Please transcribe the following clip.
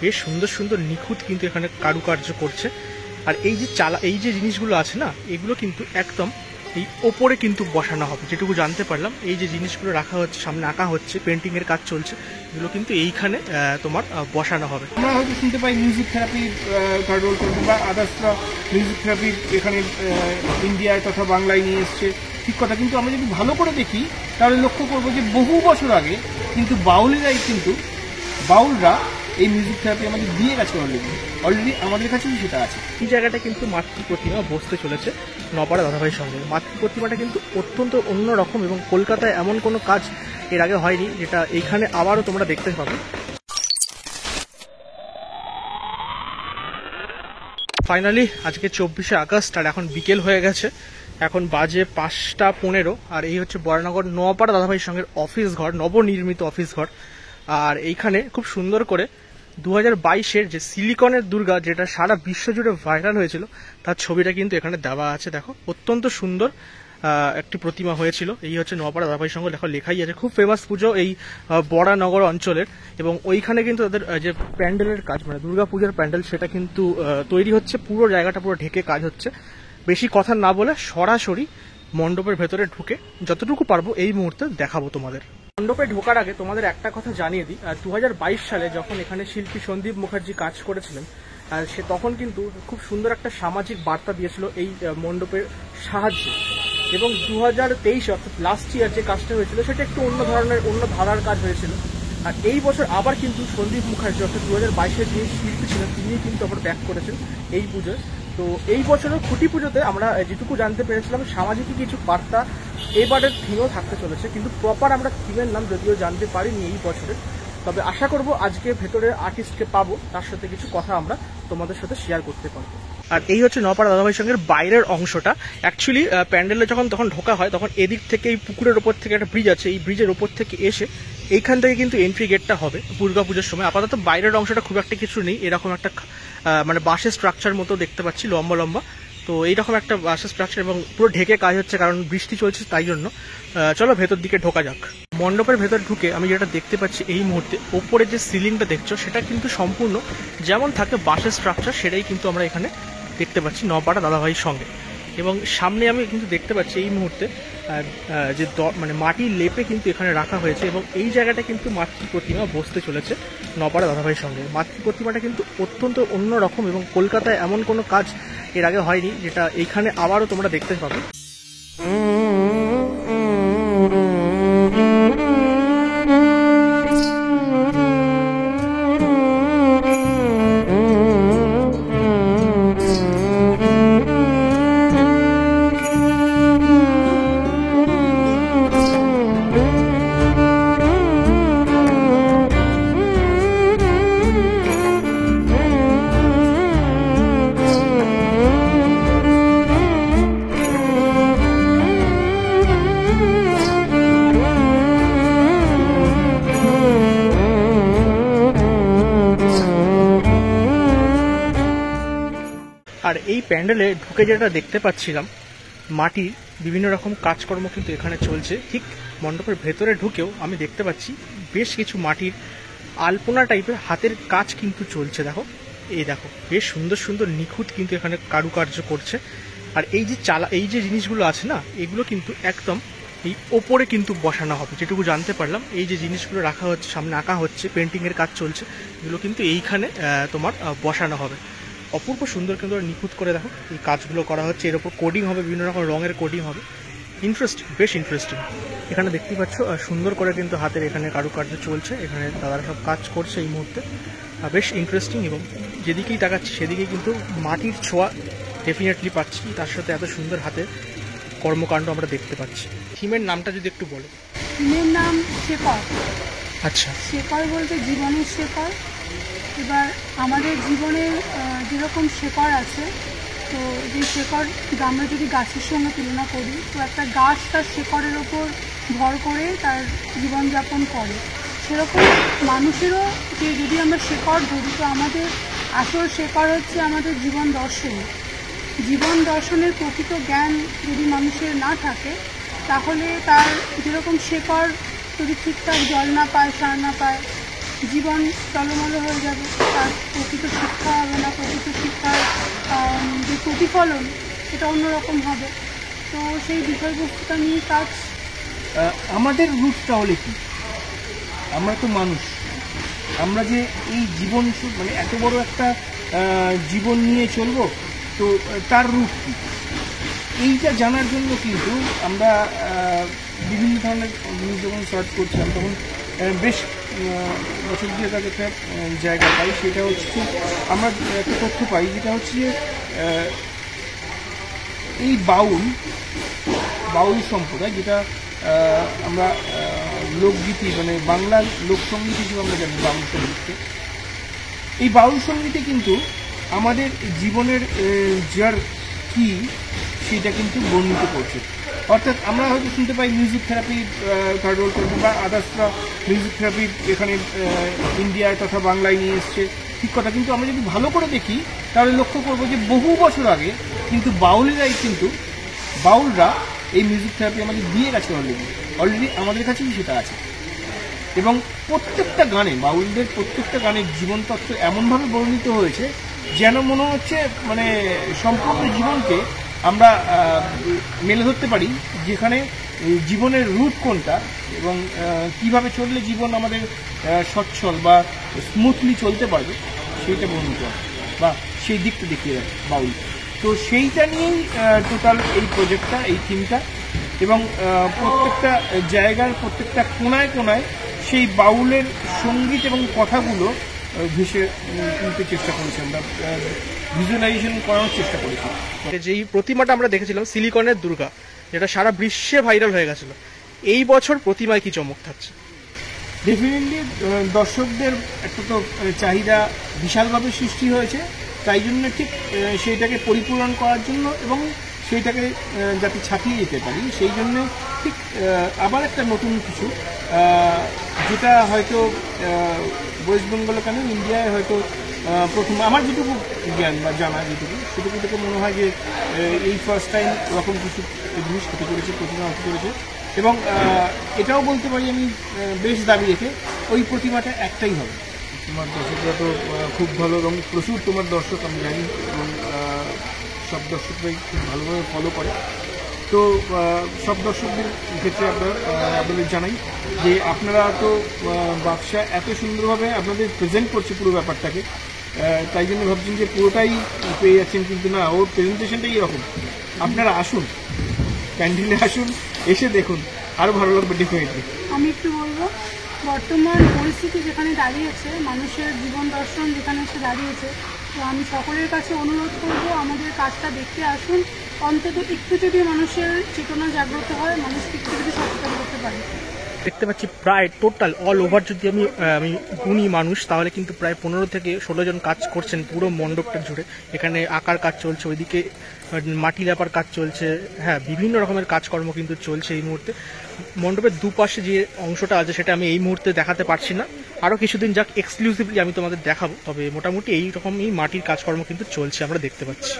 বেশ সুন্দর সুন্দর নিখুঁত কিন্তু এখানে কারুকার্য করছে। আর এই যে জিনিসগুলো আছে না, এগুলো কিন্তু একদম এই ওপরে কিন্তু বসানো হবে, যেটুকু জানতে পারলাম। এই যে জিনিসগুলো রাখা হচ্ছে, সামনে আঁকা হচ্ছে, পেন্টিং এর কাজ চলছে, এগুলো কিন্তু এইখানে তোমার বসানো হবে। আমরা হয়তো শুনতে পাই মিউজিক থেরাপি রোল করবে বা আদার্সরা মিউজিক থেরাপি এখানে ইন্ডিয়ায় তথা বাংলায় নিয়ে এসছে, ঠিক কথা। কিন্তু আমরা যদি ভালো করে দেখি তাহলে লক্ষ্য করবো যে বহু বছর আগে কিন্তু বাউলরা এই মিউজিক থেরাপি আমাদের দিয়ে গেছে অলরেডি আমাদের কাছে সেটা আছে। এই জায়গাটা কিন্তু মাতৃ প্রতিমা বসতে চলেছে নপাড়া দাদাভাইয়ের সঙ্গে। মাতৃ প্রতিমাটা কিন্তু অত্যন্ত অন্যরকম এবং কলকাতায় এমন কোনো কাজ এর আগে হয়নি, যেটা এইখানে আবারও তোমরা দেখতে পাবে। ফাইনালি আজকে 24শে আগস্ট, আর এখন বিকেল হয়ে গেছে, এখন বাজে 5:15। আর এই হচ্ছে বরানগর নপাড়া দাদাভাইয়ের সঙ্গে অফিস ঘর, নবনির্মিত অফিস ঘর। আর এইখানে খুব সুন্দর করে 2022-এর যে সিলিকনের দুর্গা, যেটা সারা বিশ্ব জুড়ে ভাইরাল হয়েছিল, তার ছবিটা কিন্তু এখানে দেওয়া আছে। দেখো, অত্যন্ত সুন্দর একটি প্রতিমা হয়েছিল। এই হচ্ছে নপাড়া দাদাভাইয়ের সঙ্গে লেখাই আছে। খুব ফেমাস পুজো এই বরানগর অঞ্চলের, এবং ওইখানে কিন্তু তাদের যে প্যান্ডেলের কাজ, মানে দুর্গা পূজার প্যান্ডেল, সেটা কিন্তু তৈরি হচ্ছে। পুরো জায়গাটা পুরো ঢেকে কাজ হচ্ছে। বেশি কথা না বলে সরাসরি মণ্ডপের ভেতরে ঢুকে যতটুকু পারবো এই মুহূর্তে দেখাবো তোমাদের। মণ্ডপে ঢোকার আগে তোমাদের একটা কথা জানিয়ে দিই, 2022 সালে যখন এখানে শিল্পী সন্দীপ মুখার্জি কাজ করেছিলেন, সে তখন কিন্তু খুব সুন্দর একটা সামাজিক বার্তা দিয়েছিল এই মণ্ডপের সাহায্যে। এবং 2023 অর্থাৎ লাস্ট ইয়ার যে কাজটা হয়েছিল, সেটা একটু অন্য ধারার কাজ হয়েছিল। আর এই বছর আবার কিন্তু সন্দীপ মুখার্জি অর্থাৎ 2022-এর যে শিল্পী ছিলেন, তিনি কিন্তু আবার ব্যাক করেছেন এই পুজোয়। তো এই বছরের খুঁটি পুজোতে আমরা যেটুকু জানতে পেরেছিলাম, সামাজিক কিছু বার্তা এবারের থিমও থাকতে চলেছে, কিন্তু প্রপার আমরা থিমের নাম যদিও জানতে পারিনি এই বছরের। তবে আশা করব আজকে ভেতরে আর্টিস্টকে পাবো, তার সাথে কিছু কথা আমরা তোমাদের সাথে শেয়ার করতে পারবো। আর এই হচ্ছে নপাড়া দাদাভাইয়ের সঙ্গে বাইরের অংশটা। অ্যাকচুয়ালি প্যান্ডেলে যখন ঢোকা হয়, তখন এদিক থেকে এই পুকুরের ওপর থেকে একটা ব্রিজ আছে, এই ব্রিজের ওপর থেকে এসে এইখান থেকে কিন্তু এন্ট্রি গেটটা হবে দুর্গা পুজোর সময়। আপাতত বাইরের অংশটা খুব একটা কিছু নেই, এরকম একটা মানে বাঁশের স্ট্রাকচার মতো দেখতে পাচ্ছি, লম্বা লম্বা। তো এইরকম একটা বাঁশের স্ট্রাকচার, এবং পুরো ঢেকে কাজ হচ্ছে, কারণ বৃষ্টি চলছে তাই জন্য। চলো ভেতর দিকে ঢোকা যাক। মণ্ডপের ভেতর ঢুকে আমি যেটা দেখতে পাচ্ছি এই মুহূর্তে, ওপরে যে সিলিংটা দেখছো, সেটা কিন্তু সম্পূর্ণ যেমন থাকে বাঁশের স্ট্রাকচার, সেটাই কিন্তু আমরা এখানে দেখতে পাচ্ছি নপাড়া দাদাভাইয়ের সঙ্গে। এবং সামনে আমি কিন্তু দেখতে পাচ্ছি এই মুহূর্তে যে মানে মাটির লেপে কিন্তু এখানে রাখা হয়েছে, এবং এই জায়গাটা কিন্তু মাতৃ প্রতিমা বসতে চলেছে নপাড়া দাদাভাইয়ের সঙ্গে। মাতৃ প্রতিমাটা কিন্তু অত্যন্ত অন্যরকম এবং কলকাতায় এমন কোনো কাজ এর আগে হয়নি, যেটা এইখানে আবারও তোমরা দেখতে পাবে। আর এই প্যান্ডেলে ঢুকে যেটা দেখতে পাচ্ছিলাম, মাটির বিভিন্ন রকম কাজকর্ম কিন্তু এখানে চলছে। ঠিক মণ্ডপের ভেতরে ঢুকেও আমি দেখতে পাচ্ছি বেশ কিছু মাটির আলপনা টাইপের হাতের কাজ কিন্তু চলছে। দেখো বেশ সুন্দর সুন্দর নিখুঁত কিন্তু এখানে কারুকার্য করছে। আর এই যে জিনিসগুলো আছে না, এগুলো কিন্তু একদম এই ওপরে কিন্তু বসানো হবে, যেটুকু জানতে পারলাম। এই যে জিনিসগুলো রাখা হচ্ছে, সামনে আঁকা হচ্ছে, পেন্টিং এর কাজ চলছে, এগুলো কিন্তু এইখানে তোমার বসানো হবে। অপূর্ব সুন্দর কিন্তু নিখুঁত করে দেখো এই কাজগুলো করা হচ্ছে। এর ওপর কোডিং হবে, বিভিন্ন রকম রঙের কোডিং হবে। বেশ ইন্টারেস্টিং। এখানে দেখতে পাচ্ছ সুন্দর করে কিন্তু হাতের এখানে কারুকার্য চলছে, এখানে দাদারা সব কাজ করছে এই মুহূর্তে। বেশ ইন্টারেস্টিং, এবং যেদিকেই তাকাচ্ছি সেদিকেই কিন্তু মাটির ছোঁয়া ডেফিনেটলি পাচ্ছি, তার সাথে এত সুন্দর হাতের কর্মকাণ্ড আমরা দেখতে পাচ্ছি। থিমের নামটা যদি একটু বলো। থিমের নাম শেকড়। আচ্ছা, শেকড় বলতে জীবনের শেকড়। এবার আমাদের জীবনের যেরকম শেকড় আছে, তো যে শেকড় আমরা যদি গাছের সঙ্গে তুলনা করি, তো একটা গাছ তার শেকড়ের ওপর ভর করে তার জীবনযাপন করে, সেরকম মানুষেরও যে যদি আমরা শেকড় ধরি, তো আমাদের আসল শেকড় হচ্ছে আমাদের জীবন দর্শন। জীবন দর্শনের প্রকৃত জ্ঞান যদি মানুষের না থাকে, তাহলে তার যেরকম শেকড় যদি ঠিকঠাক জল না পায়, সার না পায়, জীবন টলমল হয়ে যাবে। তার তার প্রকৃত শিক্ষা হবে না, প্রকৃত শিক্ষার যে প্রতিফলন সেটা অন্যরকম হবে। তো সেই বিষয়বস্তুটা নিয়ে কাজ। আমাদের রুট তাহলে কি? আমরা তো মানুষ, আমরা যে এই জীবন মানে এত বড় একটা জীবন নিয়ে চলবো, তো তার রুট কি, এইটা জানার জন্য কিন্তু আমরা বিভিন্ন ধরনের জিনিস যখন সার্চ করছিলাম তখন বেশ বছর দিয়ে তাদের একটা জায়গা পাই। সেটা হচ্ছে আমরা একটা তথ্য পাই, যেটা হচ্ছে যে এই বাউল সম্প্রদায়, যেটা আমরা লোকগীতি মানে বাংলার লোকসঙ্গীত হিসেবে আমরা জানি বাউল সঙ্গীতকে। এই বাউল সঙ্গীতে কিন্তু আমাদের জীবনের জড় কি সেটা কিন্তু বর্ণিত করছে। অর্থাৎ আমরা হয়তো শুনতে পাই মিউজিক থেরাপি কার্ডরোল করবে বা আদার্সরা মিউজিক থেরাপি এখানে ইন্ডিয়ায় তথা বাংলায় নিয়ে এসছে, ঠিক কথা। কিন্তু আমরা যদি ভালো করে দেখি তাহলে লক্ষ্য করবো যে বহু বছর আগে কিন্তু বাউলরা এই মিউজিক থেরাপি আমাদের দিয়ে গেছে অলরেডি আমাদের কাছেই সেটা আছে। এবং প্রত্যেকটা গানে, বাউলদের প্রত্যেকটা গানের জীবন তত্ত্ব এমনভাবে বর্ণিত হয়েছে যেন মনে হচ্ছে মানে সম্পূর্ণ জীবনকে আমরা মেলে ধরতে পারি, যেখানে জীবনের রুট কোনটা এবং কিভাবে চললে জীবন আমাদের সচ্ছল বা স্মুথলি চলতে পারবে সেইটা বর্ণিত হয় বা সেই দিকটা দেখিয়ে দেয় বাউল। তো সেইটা নিয়েই টোটাল এই প্রজেক্টটা, এই থিমটা। এবং প্রত্যেকটা জায়গার প্রত্যেকটা কোনায় কোনায় সেই বাউলের সঙ্গীত এবং কথাগুলো ভেসে তুলতে চেষ্টা করেছি, আমরা ভিজুয়ালাইজেশন করানোর চেষ্টা করেছি। যেই প্রতিমাটা আমরা দেখেছিলাম সিলিকনের দুর্গা, যেটা সারা বিশ্বে ভাইরাল হয়ে গেছিল, এই বছর প্রতিমায় কি চমক থাকছে? ডেফিনেটলি দর্শকদের একটা তো চাহিদা বিশালভাবে সৃষ্টি হয়েছে, তাই জন্য ঠিক সেইটাকে পরিপূরণ করার জন্য এবং সেইটাকে যাতে ছাপিয়ে যেতে পারি সেই জন্য ঠিক আবার একটা নতুন কিছু, যেটা হয়তো ওয়েস্ট বেঙ্গলে কেন ইন্ডিয়ায় হয়তো প্রথম, আমার যেটুকু জ্ঞান বা জানা যেটুকু সেটুকু থেকে মনে হয় যে এই ফার্স্ট টাইম ওরকম কিছু জিনিস হতে চলেছে, প্রতিমা হতে চলেছে। এবং এটাও বলতে পারি আমি বেশ দাবি রেখে ওই প্রতিমাটা একটাই হবে। তোমার দর্শকরা তো খুব ভালো এবং প্রচুর তোমার দর্শক আমি জানি, এবং সব দর্শকরাই খুব ভালোভাবে ফলো করে। তো সব দর্শকদের ক্ষেত্রে আপনাদের জানাই যে আপনারা তো বাক্সা এত সুন্দরভাবে আপনাদের প্রেজেন্ট করছে পুরো ব্যাপারটাকে, তাই জন্য ভাবছেন যে পুরোটাই পেয়ে যাচ্ছেন, কিন্তু না, ওর প্রেজেন্টেশনটাই এরকম। আপনারা আসুন, ক্যান্টিনে আসুন, এসে দেখুন, আরও ভালো লাগবে ডেফিনেটলি। আমি একটু বলবো, বর্তমান পরিস্থিতি যেখানে দাঁড়িয়েছে, মানুষের জীবন দর্শন যেখানে এসে দাঁড়িয়েছে, তো আমি সকলের কাছে অনুরোধ করব আমাদের কাজটা দেখতে আসুন। অন্তত একটু যদি মানুষের চেতনা জাগ্রত হয়, মানুষকে একটু যদি সচেতন করতে পারে। দেখতে পাচ্ছি প্রায় টোটাল অল ওভার যদি আমি গুণী মানুষ, তাহলে কিন্তু প্রায় 15 থেকে 16 জন কাজ করছেন পুরো মণ্ডপটা জুড়ে। এখানে আঁকার কাজ চলছে, ওইদিকে মাটি লেপার কাজ চলছে, হ্যাঁ বিভিন্ন রকমের কাজকর্ম কিন্তু চলছে এই মুহূর্তে। মণ্ডপের দুপাশে যে অংশটা আছে সেটা আমি এই মুহূর্তে দেখাতে পারছি না, আরও কিছুদিন যাক এক্সক্লুসিভলি আমি তোমাদের দেখাবো। তবে মোটামুটি এই রকমই মাটির কাজকর্ম কিন্তু চলছে, আমরা দেখতে পাচ্ছি।